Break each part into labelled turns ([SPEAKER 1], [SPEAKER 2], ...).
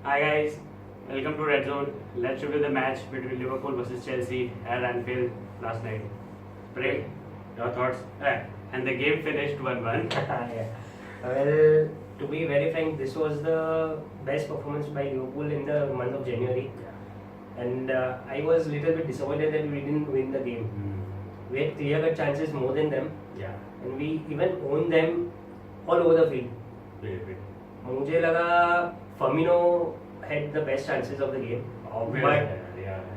[SPEAKER 1] Hi guys, welcome to Redzone. Let's review the match between Liverpool versus Chelsea at Anfield last night. Pray, your thoughts? And the game finished 1-1.
[SPEAKER 2] Yeah. Well, to be very frank, this was the best performance by Liverpool in the month of January. And I was a little bit disappointed that we didn't win the game. We had clear-cut chances more than them.
[SPEAKER 1] Yeah.
[SPEAKER 2] And we even owned them all over the field. मुझे लगा Firmino had the best chances of the game. But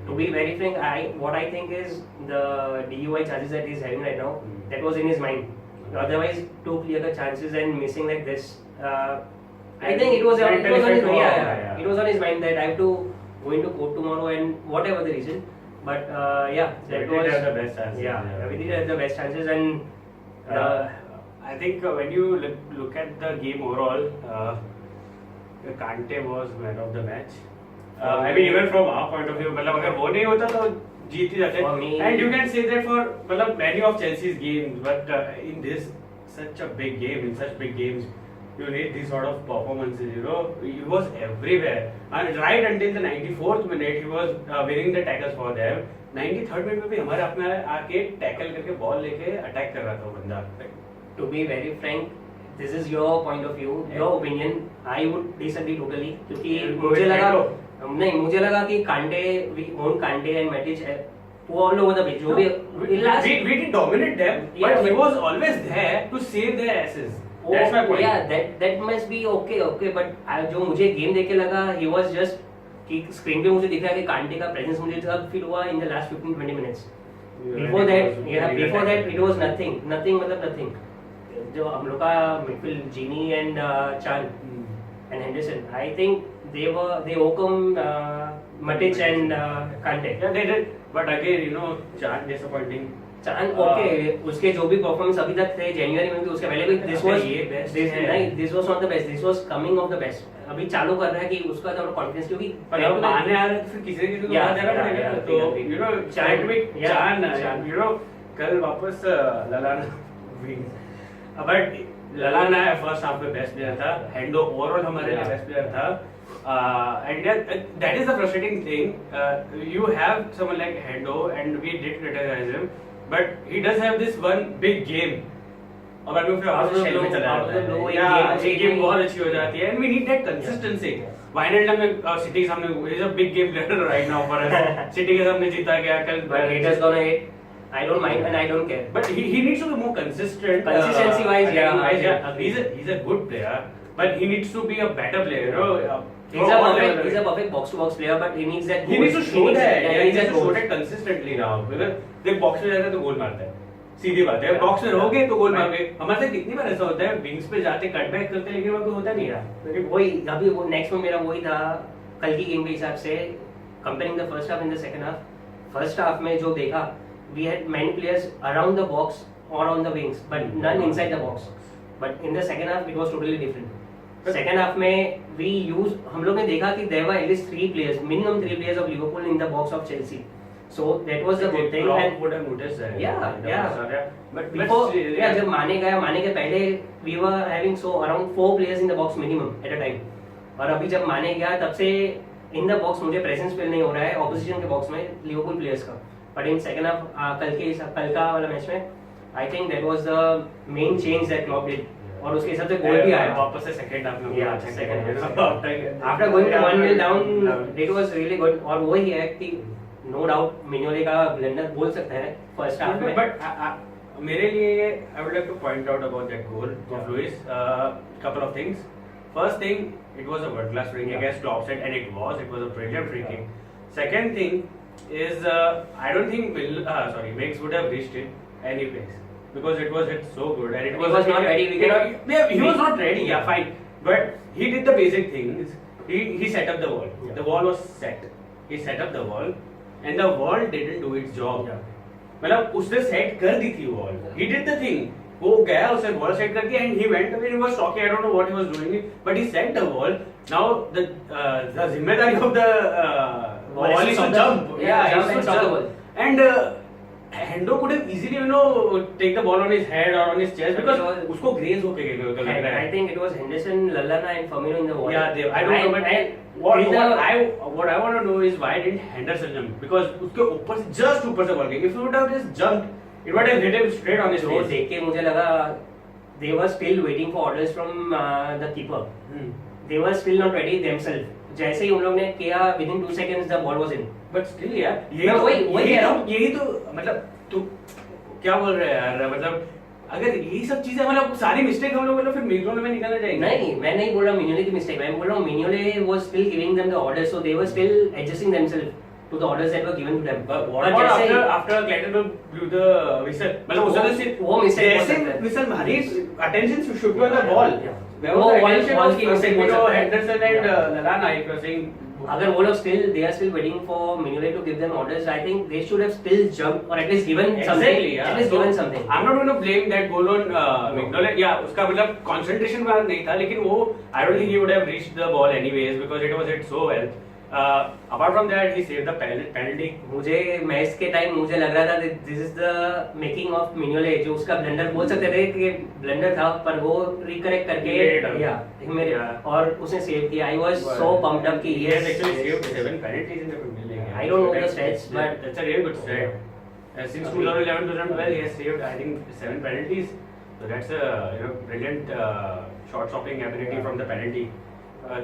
[SPEAKER 2] to be very frank, what I think is the DUI charges that he's having right now, that was in his mind. Otherwise, two clear chances and missing like this. I think it was on his mind that I have to go into court tomorrow and whatever the reason. But that was
[SPEAKER 1] the best chances.
[SPEAKER 2] Yeah, we did have the best chances and.
[SPEAKER 1] I think when you look at the game overall, Kante was man of the match. I mean, even from our point of view, मतलब अगर वो नहीं होता तो जीत ही जाते. And you can say that for मतलब many of Chelsea's games, but in this such a big game, in such big games, you need these sort of performances. You know, he was everywhere, and right until the 94th minute, he was winning the tackles for them. 93rd minute में भी हमारे अपना आके tackle करके ball लेके attack कर रहा था वो बंदा.
[SPEAKER 2] To be very frank, this is your point of view, your opinion. I would disagree totally. क्योंकि मुझे लगा कि we own Kante and Matic all over the pitch.
[SPEAKER 1] We did dominate them, but he was always there to save their asses. That's my point.
[SPEAKER 2] Yeah, that must be okay. But जो मुझे game देख के लगा, he was just कि screen पे मुझे दिख रहा है कि Kante का presence मुझे तब feel हुआ in the last 15-20 minutes. Before that, it was nothing मतलब nothing. जो हम लोग का midfield Gini and Chan and Henderson, I think they overcome Matic and Kante.
[SPEAKER 1] Yeah, they did. But again, you know, Chan disappointing.
[SPEAKER 2] Chan उसके जो भी performance अभी तक थे January में भी उसके पहले भी this was not the best. This was coming of the best. अभी चालू कर रहा है कि उसका थोड़ा confidence क्योंकि
[SPEAKER 1] आने आ रहे तो फिर किसी को बात देना पड़ेगा. तो you know Chan, you know कल वापस ललाना बट ललाना फर्स्ट हाफ में बेस्ट प्लेयर था. हेंडो ओवरऑल हमारे लिए बेस्ट प्लेयर था. And that is the frustrating thing. You have someone like Hendo, and we did criticize him, but he does have this one big game. और बाद में फिर आपसे शेल में चला जाता है. या एक गेम बहुत अच्छी हो जाती है, and we need that consistency. Wijnaldum में सिटी के सामने is a big game player right now for us. City के सामने जीता गया कल.
[SPEAKER 2] But haters gonna hate. I don't mind and I don't care.
[SPEAKER 1] But he needs to be more consistent.
[SPEAKER 2] Consistency wise, yeah.
[SPEAKER 1] He's a good player, but he needs to be a better player. You know.
[SPEAKER 2] He's a perfect box-to-box player, but he needs that.
[SPEAKER 1] He needs to show that. He needs to show that consistently now. Because जब box में जाता है तो गोल मारता है. सीधी बात है. Box में रहोगे तो गोल मारोगे. हमारे साथ कितनी बार ऐसा होता है, विंग्स पे जाते कटबैक करते लेकिन वहाँ पे होता नहीं है.
[SPEAKER 2] वही अभी वो नेक्स्ट में मेरा वही था कल की गेम के हिसाब से comparing the first half and the second half. First half में जो देखा, we had many players around the box or on the wings, but none inside the box. But in the second half, it was totally different. Second half में हम लोग ने देखा कि there were at least minimum three players of Liverpool in the box of Chelsea. So that was the good thing.
[SPEAKER 1] And would have noticed that.
[SPEAKER 2] Yeah. But before, जब माने के पहले we were having around 4 players in the box minimum at a time. और अभी जब माने गया तब से in the box मुझे presence feel नहीं हो रहा है opposition के box में Liverpool players का. But in second half, कल का वाला मैच में, I think that was the main change that Klopp did. और उसके हिसाब से गोल भी आया.
[SPEAKER 1] वापस से second half में.
[SPEAKER 2] Yeah, second half. After going to 1-0 down, it was really good. और वही है कि no doubt मिनोले का blunder बोल सकते हैं first half में.
[SPEAKER 1] But मेरे लिए I would like to point out about that goal of Luis. Couple of things. First thing, it was a world-class free kick against Klopp said, and it was a brilliant free kick. Second thing is I don't think Miggs would have reached it anyways because it was hit so good and
[SPEAKER 2] he was not ready.
[SPEAKER 1] He was not ready. Yeah, fine. But he did the basic things. He set up the wall. Yeah. The wall was set. He set up the wall, and the wall didn't do its job. मतलब उसने set कर दी थी wall. He did the thing. वो गया उसने wall set कर दिया and he went away. He was shocking. I don't know what he was doing, but he set the wall. Now the जिम्मेदारी of the wall is to jump.
[SPEAKER 2] Jump and stop the ball.
[SPEAKER 1] And Hendo could have easily, take the ball on his head or on his chest because उसको graze होके गए होते लग रहा है.
[SPEAKER 2] I think it was Henderson, Lallana and Firmino in the wall.
[SPEAKER 1] Yeah, I don't know, but what I want to know is why didn't Henderson jump? Because उसके ऊपर से just ऊपर से ball गई. If he would have just jumped, it would have hit him straight on his face.
[SPEAKER 2] तो देख के मुझे लगा they were still waiting for orders from the keeper. They were still not ready themselves. जैसे ही उन लोग ने किया within 2 seconds the ball was in.
[SPEAKER 1] But still यार यही तो मतलब तू क्या बोल रहा है यार मतलब अगर यही सब चीजें मतलब सारी मिस्टेक हम लोग मतलब फिर मिनियोले में निकालना चाहिए.
[SPEAKER 2] नहीं मैं नहीं बोल रहा मिनियोले की मिस्टेक मैं बोल रहा हूँ मिनियोले was still giving them the orders so they were still adjusting themselves to the orders that were given to them.
[SPEAKER 1] But what after Clattenburg blew the whistle मतलब उसने
[SPEAKER 2] वो mistake
[SPEAKER 1] जैसे whistle मारी attention should be on the ball. Where was the attention
[SPEAKER 2] ball
[SPEAKER 1] of
[SPEAKER 2] की mistake बोल सकते हैं.
[SPEAKER 1] Henderson and Lallana if you are saying
[SPEAKER 2] अगर वो लोग they are still waiting for Mignolet to give them orders. I think they should have still jumped or at least given something.
[SPEAKER 1] Yeah.
[SPEAKER 2] At least
[SPEAKER 1] so,
[SPEAKER 2] given something.
[SPEAKER 1] I'm not going to blame that goal on Mignolet. Yeah, उसका मतलब concentration वहाँ नहीं था लेकिन वो I don't think he would have reached the ball anyways because it was hit so well. Apart from that, he saved the penalty.
[SPEAKER 2] मुझे match के time मुझे लग रहा था this is the making of Mignolet जो उसका blunder बोल सकते थे कि ब्लंडर था पर वो रिकरेक्ट करके और उसने सेव किया. I was so pumped up कि
[SPEAKER 1] he has actually saved 7 penalties in the Premier League.
[SPEAKER 2] I don't know the stats but
[SPEAKER 1] that's a really good stat. Since 2011-2012 he has saved I think 7 penalties. So that's a brilliant shot stopping ability from the penalty.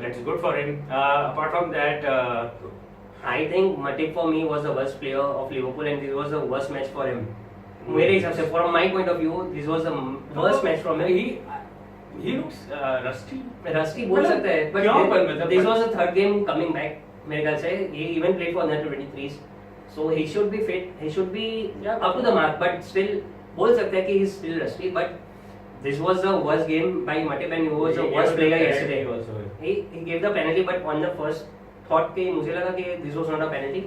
[SPEAKER 1] That's good for him. Apart from that,
[SPEAKER 2] I think Matip for me was the worst player of Liverpool and this was the worst match for him. मेरे हिसाब से from my point of view this was the worst match from him.
[SPEAKER 1] He looks rusty.
[SPEAKER 2] Rusty बोल सकते हैं but this was the third game coming back मेरे ख्याल से. He even played for under 23s so he should be fit. He should be up to the mark but still बोल सकते हैं कि he's still rusty but this was the worst game by Matip and he was the worst player yesterday. He gave the penalty but on the first thought कि मुझे लगा कि this was not a penalty.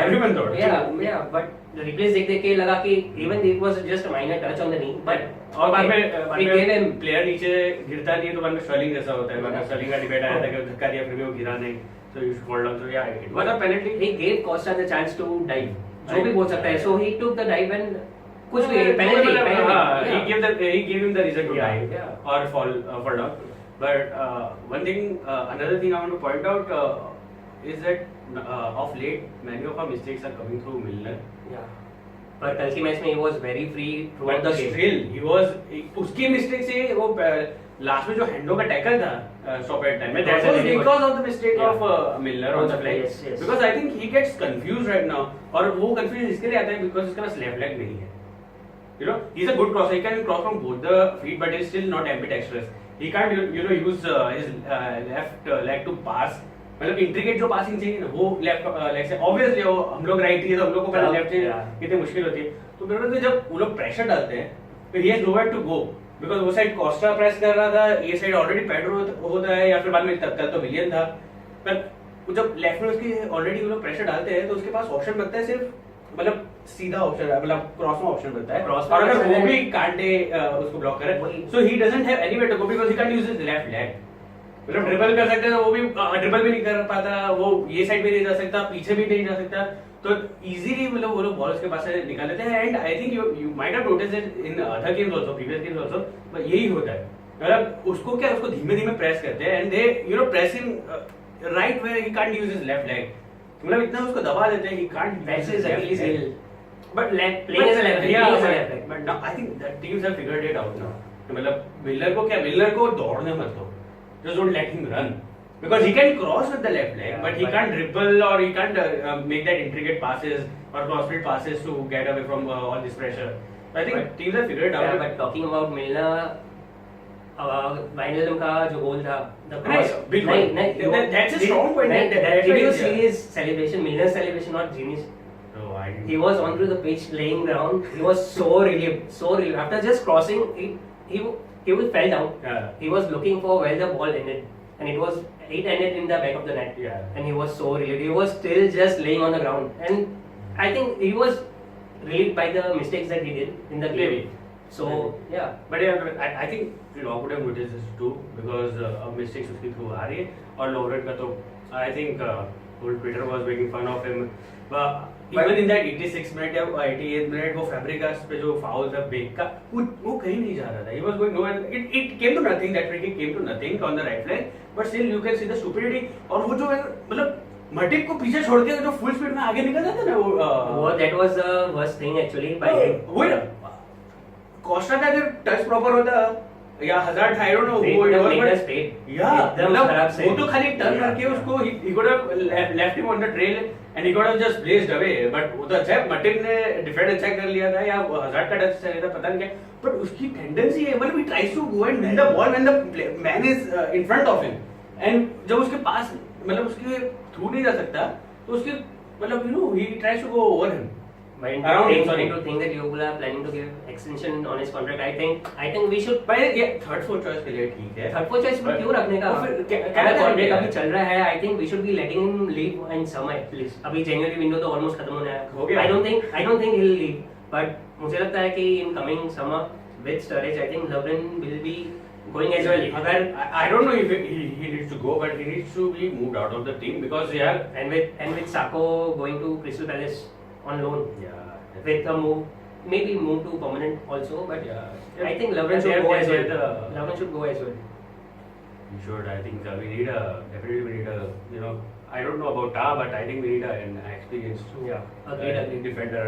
[SPEAKER 1] Everyone thought.
[SPEAKER 2] Yeah, but the replays देख के लगा कि even it was just a minor touch on the knee but
[SPEAKER 1] और बाद में player नीचे गिरता नहीं है तो बाद में swelling जैसा होता है. बाद में swelling का debate आया था कि धक्का दिया फिर भी वो गिरा नहीं so you should fall down. So yeah, it was a penalty.
[SPEAKER 2] He gave Costa the chance to dive. जो भी बोल सकता है. So he took the dive and कुछ भी penalty.
[SPEAKER 1] He gave him the reason to dive or fall down. But another thing I want to point out is that of late many of our mistakes are coming through Milner.
[SPEAKER 2] Yeah. पर कल की match में he was very free throughout the game.
[SPEAKER 1] Still he was उसकी mistake से वो last में जो हैंडो का टैकल था स्टॉपेज टाइम में that was because of the mistake of Milner on the play.
[SPEAKER 2] Yes.
[SPEAKER 1] Because I think he gets confused right now और वो confusion इसके लिए आता है because उसके पास left leg नहीं है. He's a good crosser. He can cross from both the feet, but he's still not ambidextrous. He can't, use his left leg to pass. मतलब इंट्रिकेट जो पासिंग चाहिए ना वो लेफ्ट लेग से obviously वो हम लोग राइट ही है तो हम लोग को पहले लेफ्ट से कितनी मुश्किल होती है. तो मेरे को जब वो लोग प्रेशर डालते हैं तो he has nowhere to go because वो साइड कोस्टा प्रेस कर रहा था ये साइड ऑलरेडी पेड्रो होता है या फिर बाद में तब तो विलियन था. पर जब लेफ्ट में उसकी ऑलरेडी वो लोग प्रेशर डालते हैं तो उसके पास ऑप्शन बनता है सिर्फ मतलब सीधा ऑप्शन मतलब क्रॉस में ऑप्शन बनता है और अगर वो भी कांटे उसको ब्लॉक करे so he doesn't have anywhere to go because he can't use his left leg. मतलब ड्रिबल कर सकता है वो भी ड्रिबल भी नहीं कर पाता वो ये साइड भी नहीं जा सकता पीछे भी नहीं जा सकता तो इजीली मतलब वो लोग बॉल उसके पास से निकाल लेते हैं. And I think you might have noticed it in other games also previous games also but यही होता है मतलब उसको क्या उसको धीमे धीमे प्रेस करते हैं and they press him right where he can't use his left leg. मतलब इतना उसको दबा देते हैं he can't
[SPEAKER 2] that's his Achilles heel
[SPEAKER 1] but playing as a left leg but now I think that teams have figured it out now. मतलब Miller को दौड़ने मत दो, just don't let him run because he can cross with the left leg but he can't dribble or he can't make that intricate passes or crossfield passes to get away from all this pressure. So I think teams have figured it out.
[SPEAKER 2] But talking about Milner वाइनलम का जो गोल था
[SPEAKER 1] that's a strong point.
[SPEAKER 2] Did you see his celebration, Milner's celebration, not Gini's?
[SPEAKER 1] No, I didn't.
[SPEAKER 2] He was onto the pitch laying down. He was so relieved. After just crossing, he fell down.
[SPEAKER 1] Yeah.
[SPEAKER 2] He was looking for where the ball ended, and it ended in the back of the net.
[SPEAKER 1] Yeah.
[SPEAKER 2] And he was so relieved. He was still just laying on the ground, and I think he was relieved by the mistakes that he did in the game.
[SPEAKER 1] Maybe.
[SPEAKER 2] So yeah.
[SPEAKER 1] But yeah, I think Law would have noticed this too because mistakes उसकी through आ रही है और Lovren का तो I think whole Twitter was making fun of him. But even in that 86 minute या 88 minute वो Fabregas पे जो foul था बेक का वो कहीं नहीं जा रहा था. He was going nowhere. It came to nothing. That free kick came to nothing on the right flank. But still you can see the stupidity. और वो जो है मतलब मटिक को पीछे छोड़ के जो फुल स्पीड में आगे निकल जाता है ना वो
[SPEAKER 2] that was the worst thing actually by him.
[SPEAKER 1] वो कोस्टा का अगर टच प्रॉपर होता या हजार था, I don't know who it was, but yeah, वो तो खाली टर्न करके उसको he could have left him on the trail and he could have just blazed away. But वो तो अच्छा है, मटिन ने डिफेंड अच्छा कर लिया था या हजार का टच चल था पता नहीं क्या, but उसकी टेंडेंसी है मतलब he tries to go and win the ball when the man is in front of him and जब उसके पास मतलब उसके थ्रू नहीं जा सकता तो उसके मतलब he tries to go over him.
[SPEAKER 2] But to think that Liverpool are planning to give extension on his contract, I think we should.
[SPEAKER 1] पर ये third fourth choice के लिए ठीक है.
[SPEAKER 2] Third fourth choice पर क्यों रखने का? अगर contract अभी चल रहा है, I think we should be letting him leave in summer at least. अभी January window तो almost खत्म होने आया. I don't think he'll leave. But मुझे लगता है कि in coming summer with Sturridge, I think Lovren will be going as well. अगर
[SPEAKER 1] I don't know if he needs to go, but he needs to be moved out of the team because
[SPEAKER 2] and with Sako going to Crystal Palace on loan. With a maybe move to permanent also, but I think Lovren should go as well. Lovren should go as well.
[SPEAKER 1] We should. I think we need a I don't know about Ta, but I think we need an experienced
[SPEAKER 2] agreed
[SPEAKER 1] defender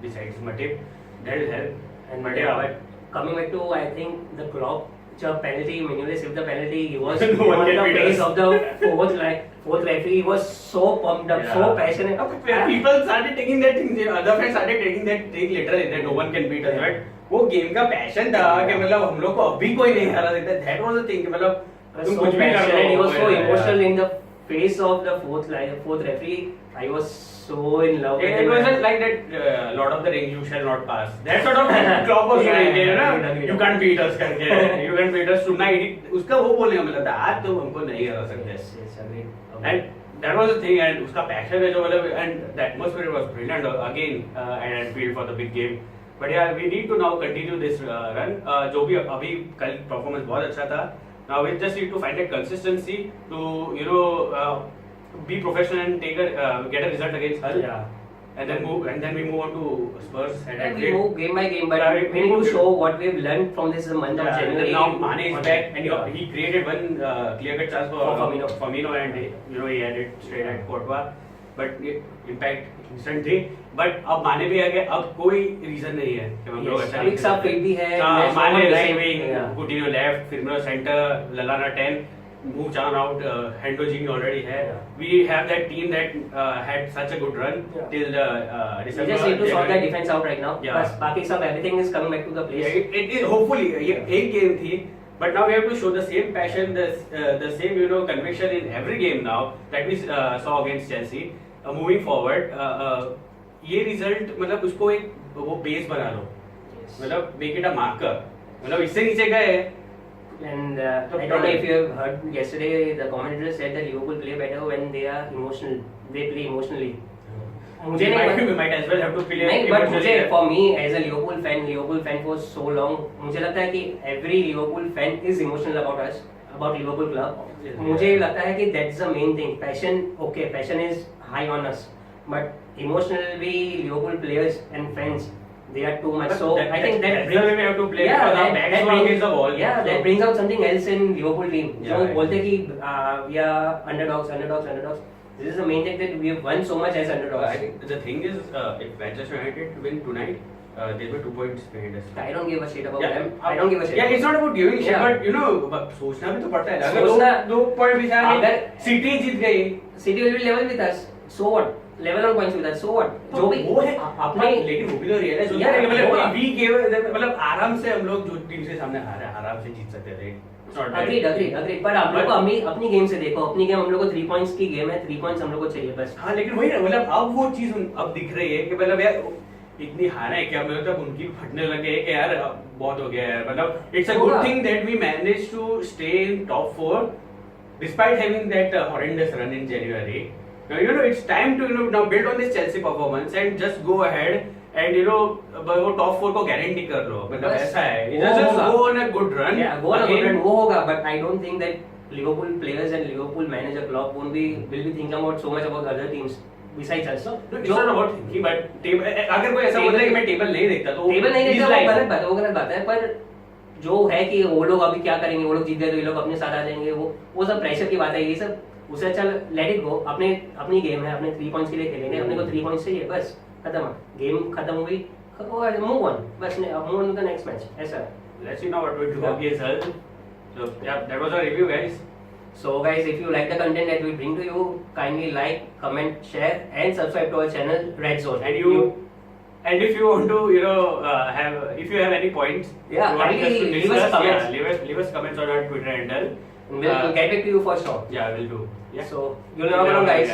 [SPEAKER 1] besides Matip. That will help.
[SPEAKER 2] And but coming back to I think the Klopp penalty, Mignolet saved the penalty. He was on the face of the fourth referee. He was so pumped up, so passionate.
[SPEAKER 1] People started taking that thing. Other fans started taking that thing literally that no one can beat us. Right? वो game का passion था कि मतलब हम लोग को अभी कोई नहीं हरा सकता. That was the thing कि मतलब तुम कुछ भी कर लो.
[SPEAKER 2] He was so emotional in the face of the fourth referee. I was so in love with him.
[SPEAKER 1] It wasn't like that Lord of the Rings you shall not pass. That sort of Klopp was doing, you can't beat us करके. You can beat us tonight. उसका वो बोलने का मतलब था आज तो हमको नहीं हरा सकते. And that was the thing, and उसका passion है जो मतलब and the atmosphere was brilliant again at Anfield for the big game. But yeah, we need to now continue this run. जो भी अभी कल performance बहुत अच्छा था. Now we just need to find a consistency to be professional and get a result against Hull. And then we move on to Spurs.
[SPEAKER 2] And we move game by game, but we need to show what we've learned from this month of January.
[SPEAKER 1] Now Mane is back, and he created one clear-cut chance for Firmino, and he had it straight at Courtois. But impact instant थी. But अब माने भी आ गए, अब कोई reason नहीं है कि हम लोग अच्छा
[SPEAKER 2] नहीं कर सकते. भी है.
[SPEAKER 1] माने right wing, Coutinho left, Firmino center, Lallana 10. Move Chan out, Hendo Jing already here. We have that team that had such a good run till December.
[SPEAKER 2] We just need to sort that defense out right now. But बाकी सब everything is coming back to the place.
[SPEAKER 1] It is hopefully एक game थी, but now we have to show the same passion, the same conviction in every game now that we saw against Chelsea. Moving forward, ये result मतलब उसको एक वो base बना लो, मतलब make it a marker. मतलब इससे नीचे गए.
[SPEAKER 2] And I don't know if you have heard yesterday, the commentator said that Liverpool play better when they are emotional. They play emotionally.
[SPEAKER 1] मुझे नहीं we might as well have to play
[SPEAKER 2] emotionally. But मुझे for me as a Liverpool fan for so long, मुझे लगता है कि every Liverpool fan is emotional about us, about Liverpool club. मुझे लगता है कि that's the main thing. Passion is high on us, but emotionally Liverpool players and fans. They are too much. So I think that brings
[SPEAKER 1] the way we have to play. That brings the ball.
[SPEAKER 2] Yeah, that brings out something else in Liverpool team. So बोलते कि we are underdogs. This is the main thing that we have won so much as underdogs.
[SPEAKER 1] I think the thing is, if Manchester United win tonight, they'll be 2 points behind us.
[SPEAKER 2] I don't give a shit about them. I don't give a shit.
[SPEAKER 1] Yeah, it's not about giving shit, but सोचना भी तो पड़ता है. अगर 2 point भी अगर City जीत गई,
[SPEAKER 2] City will be level with us. So what? Level on points with us. So what? जो भी
[SPEAKER 1] वो है अपने, लेकिन वो भी तो रियलाइज होता है कि मतलब we gave मतलब आराम से हम लोग जो टीम से सामने हारे आराम से जीत सकते थे.
[SPEAKER 2] Agreed. पर आप लोग को अपनी गेम से देखो. अपनी गेम हम लोग को 3 points की गेम है. 3 points हम लोग को चाहिए बस.
[SPEAKER 1] हाँ, लेकिन वही ना मतलब अब वो चीज अब दिख रही है कि मतलब यार इतनी हारे है क्या मतलब उनकी फटने लगे कि यार बहुत हो गया यार. मतलब it's a good thing that we managed to stay in top 4 despite having that horrendous run in January. Now, it's time to now build on this Chelsea performance and just go ahead and वो top 4 को guarantee कर लो. मतलब ऐसा है. Just go on a good run.
[SPEAKER 2] Yeah, go on a good run. वो होगा, but I don't think that Liverpool players and Liverpool manager Klopp will be thinking about so much about other teams besides us. So
[SPEAKER 1] it's not about thinking, but table अगर कोई ऐसा बोलता है कि मैं table नहीं देखता तो
[SPEAKER 2] टेबल नहीं देखता वो गलत बात है पर जो है कि वो लोग अभी क्या करेंगे, वो लोग जीत गए तो ये लोग अपने साथ आ जाएंगे, वो सब प्रेशर की बात है, ये सब उससे अच्छा लेट इट गो, अपनी गेम है, अपने 3 पॉइंट्स के लिए खेलेंगे, अपने को 3 पॉइंट्स चाहिए, बस खत्म, गेम खत्म हो गई, मूव ऑन, बस move on to the next match, ऐसा है.
[SPEAKER 1] Let's see now what we do against Hull. So yeah, that was our review, guys.
[SPEAKER 2] So guys, if you like the content that we bring to you, kindly like, comment, share, and subscribe to our channel Redzone.
[SPEAKER 1] And if you want to, if you have any points,
[SPEAKER 2] kindly leave us comments.
[SPEAKER 1] Leave us comments on our Twitter handle.
[SPEAKER 2] We'll get back to you for sure.
[SPEAKER 1] Yeah, we'll do. Yeah.
[SPEAKER 2] So you'll know, guys.